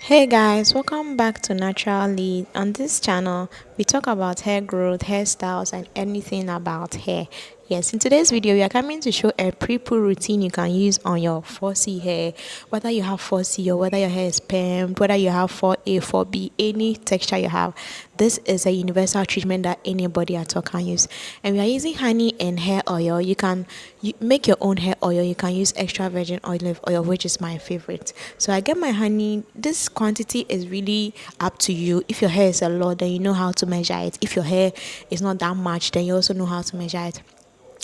Hey guys, welcome back to NaturalLee. On this channel, we talk about hair growth, hairstyles, and anything about hair. Yes, in today's video, we are coming to show a pre-poo routine you can use on your 4C hair. Whether you have 4C or whether your hair is permed, whether you have 4A, 4B, any texture you have, this is a universal treatment that anybody at all can use. And we are using honey and hair oil. You make your own hair oil. You can use extra virgin olive oil, which is my favorite. So I get my honey. This quantity is really up to you. If your hair is a lot, then you know how to measure it. If your hair is not that much, then you also know how to measure it.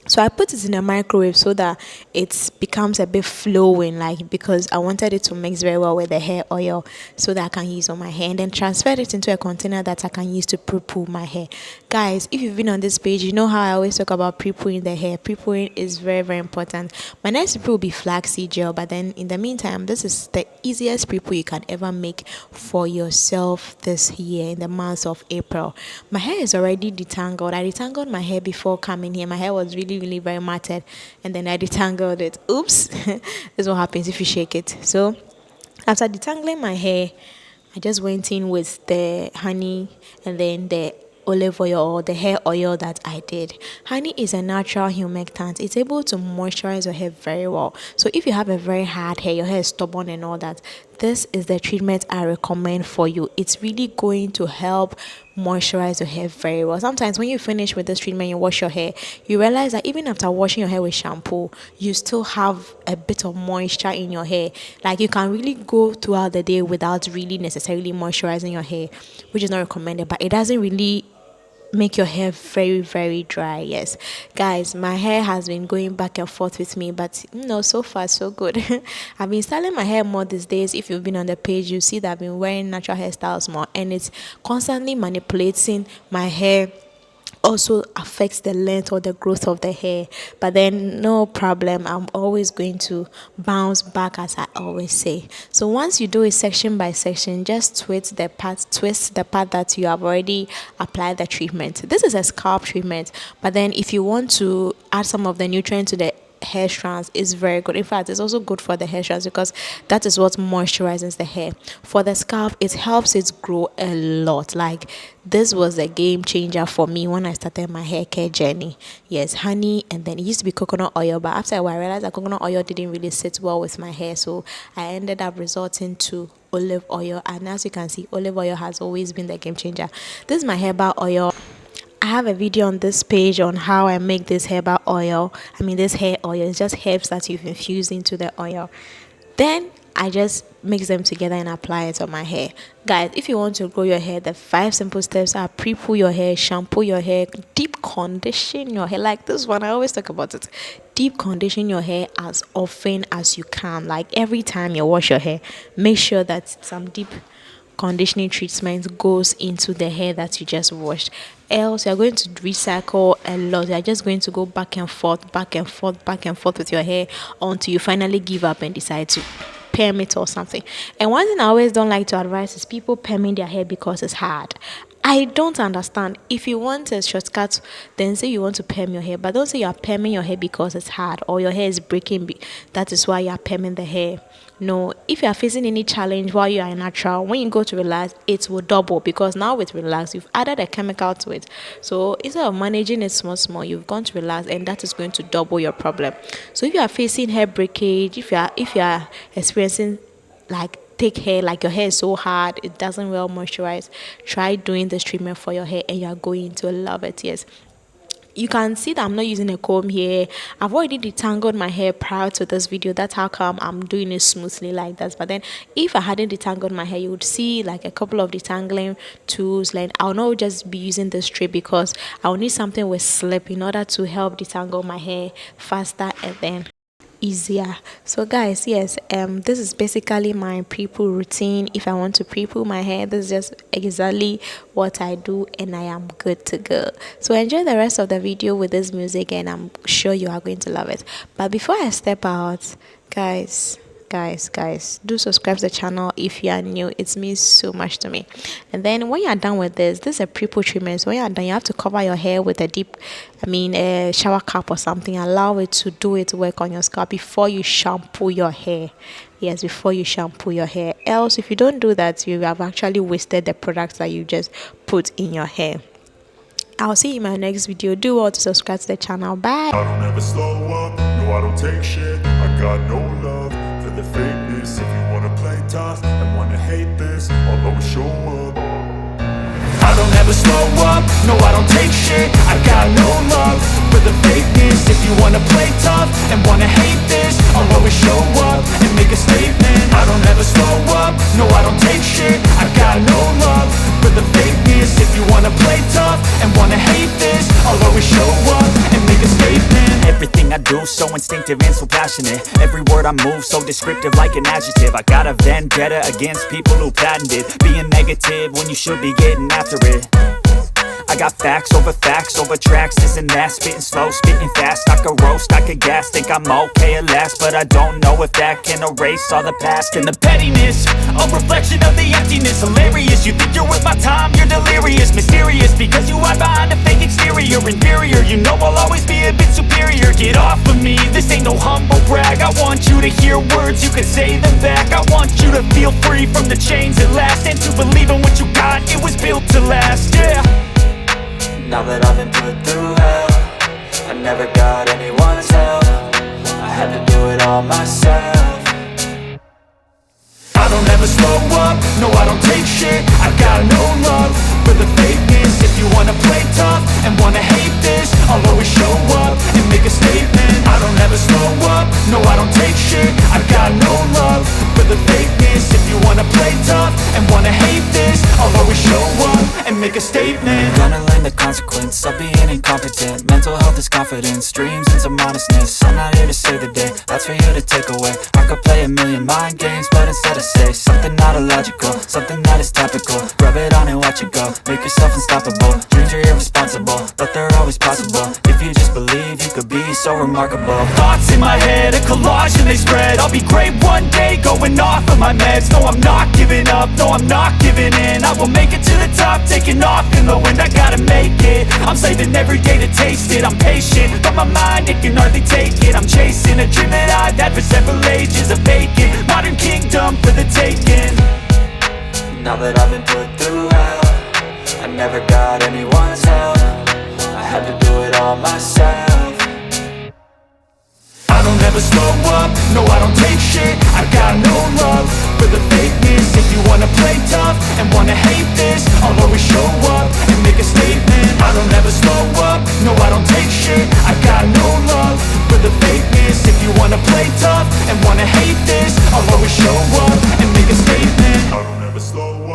So I put it in a microwave so that it becomes a bit flowing, like, because I wanted it to mix very well with the hair oil so that I can use on my hair, and then transfer it into a container that I can use to pre-poo my hair. Guys, if you've been on this page, you know how I always talk about pre-pooing the hair. Pre-pooing is very, very important. My next pre-poo will be flaxseed gel, but then in the meantime, this is the easiest pre-poo you can ever make for yourself this year in the month of April. My hair is already detangled. I detangled my hair before coming here. My hair was really very matted, and then I detangled it. Oops. This is what happens if you shake it. So after detangling my hair, I just went in with the honey and then the olive oil or the hair oil that I did. Honey is a natural humectant. It's able to moisturize your hair very well. So if you have a very hard hair, your hair is stubborn and all that, this is the treatment I recommend for you. It's really going to help moisturize your hair very well. Sometimes when you finish with this treatment, you wash your hair, you realize that even after washing your hair with shampoo, you still have a bit of moisture in your hair. Like, you can really go throughout the day without really necessarily moisturizing your hair, which is not recommended, but it doesn't really make your hair very dry. Yes, guys, my hair has been going back and forth with me, but so far so good. I've been styling my hair more these days. If you've been on the page, you see that I've been wearing natural hairstyles more, and it's constantly manipulating my hair. Also affects the length or the growth of the hair, but then no problem, I'm always going to bounce back, as I always say. So once you do it section by section, just twist the part that you have already applied the treatment. This is a scalp treatment, but then if you want to add some of the nutrient to the hair strands, is very good. In fact, it's also good for the hair strands because that is what moisturizes the hair. For the scalp, it helps it grow a lot. Like, this was a game changer for me when I started my hair care journey. Yes, honey, and then it used to be coconut oil, but after a while I realized that coconut oil didn't really sit well with my hair, so I ended up resorting to olive oil. And as you can see, olive oil has always been the game changer. This is my herbal oil. I have a video on this page on how I make this herbal oil. This hair oil. It's just herbs that you've infused into the oil. Then I just mix them together and apply it on my hair. Guys, if you want to grow your hair, the 5 simple steps are: pre-poo your hair, shampoo your hair, deep condition your hair. Like this one, I always talk about it. Deep condition your hair as often as you can. Like, every time you wash your hair, make sure that some deep conditioning treatment goes into the hair that you just washed. Else you're going to recycle a lot. You're just going to go back and forth with your hair until you finally give up and decide to perm it or something. And one thing I always don't like to advise is people perming their hair because it's hard. I don't understand. If you want a shortcut, then say you want to perm your hair, but don't say you are perming your hair because it's hard or your hair is breaking. That is why you are perming the hair. No, if you are facing any challenge while you are natural, when you go to relax, it will double, because now with relax, you've added a chemical to it. So instead of managing it small, you've gone to relax, and that is going to double your problem. So if you are facing hair breakage, if you are experiencing like thick hair, like your hair is so hard, it doesn't well moisturize, try doing this treatment for your hair and you are going to love it. Yes, you can see that I'm not using a comb here. I've already detangled my hair prior to this video. That's how come I'm doing it smoothly like that. But then if I hadn't detangled my hair, you would see like a couple of detangling tools. Like, I'll not just be using this tray because I'll need something with slip in order to help detangle my hair faster and then easier. So guys, yes, this is basically my pre-poo routine. If I want to pre-poo my hair, this is just exactly what I do, and I am good to go. So enjoy the rest of the video with this music, and I'm sure you are going to love it. But before I step out, guys, guys, do subscribe to the channel if you are new. It means so much to me. And then when you are done with this is a Prepoo treatment. So when you are done, you have to cover your hair with a a shower cap or something. Allow it to do its work on your scalp before you shampoo your hair. Yes, before you shampoo your hair. Else, if you don't do that, you have actually wasted the products that you just put in your hair. I'll see you in my next video. Do well to subscribe to the channel. Bye. I don't ever slow up, no I don't take shit. I got no love for the fakeness. If you wanna play tough and wanna hate this, I'll always show up. I don't ever slow up, no I don't take shit. I got no love for the fakeness. If you wanna play tough and wanna hate this, I'll always show up and make a statement. I don't ever slow up, no I don't take shit. I got no love for the fakeness. If you wanna play tough and wanna hate this, I'll always show up and make a statement. Everything I do so instinctive and so passionate. Every word I move so descriptive like an adjective. I got a vendetta against people who patented being negative when you should be getting after it. I got facts over tracks, this and that. Spitting slow, spitting fast. I could roast, I could gas. Think I'm okay at last, but I don't know if that can erase all the past. And the pettiness, a reflection of the emptiness. Hilarious, you think you're worth my time, you're delirious. Mysterious, because you hide behind a fake exterior. Inferior, you know I'll always be a bit superior. Get off of me, this ain't no humble brag. I want you to hear words, you can say them back. I want you to feel free from the chains at last, and to believe in what you got, it was built to last, yeah. Now that I've been put through hell, I never got anyone's help. I had to do it all myself. I don't ever slow up, no I don't take shit. I got no love for the fakeness. If you wanna play tough and wanna hate this, I'll always show up and make a statement. I don't ever slow up, no I don't take shit. I got no love for the fakeness. If you wanna play tough and wanna hate this, I'll always show up and make a statement. Gonna learn the consequence of being incompetent. Mental health is confidence, dreams and some modestness. I'm not here to save the day, that's for you to take away. I could play a million mind games, but instead I say something not illogical, something that is topical. Rub it on and watch it go, make yourself unstoppable. Dreams are irresponsible, but they're always possible. If you just believe, you could be so remarkable. Thoughts in my head, a collage and they spread. I'll be great one day, going off of my meds. No, I'm not giving up, no, I'm not giving in. I will make it to the top, taking off in the wind. I gotta make it, I'm saving every day to taste it. I'm patient, but my mind, it can hardly take it. I'm chasing a dream that I've had for several ages. A vacant, modern kingdom for the taking. Now that I've been put through hell, I never got anyone's help. I had to do it all myself. I don't ever slow up, no I don't take shit. I got no love for the fakeness. If you wanna play tough and wanna hate this, I'll always show up and make a statement. I don't ever slow up, no I don't take shit. I got no love for the fakeness. If you wanna play tough and wanna hate this, I'll always show up and make a statement. I don't ever slow up.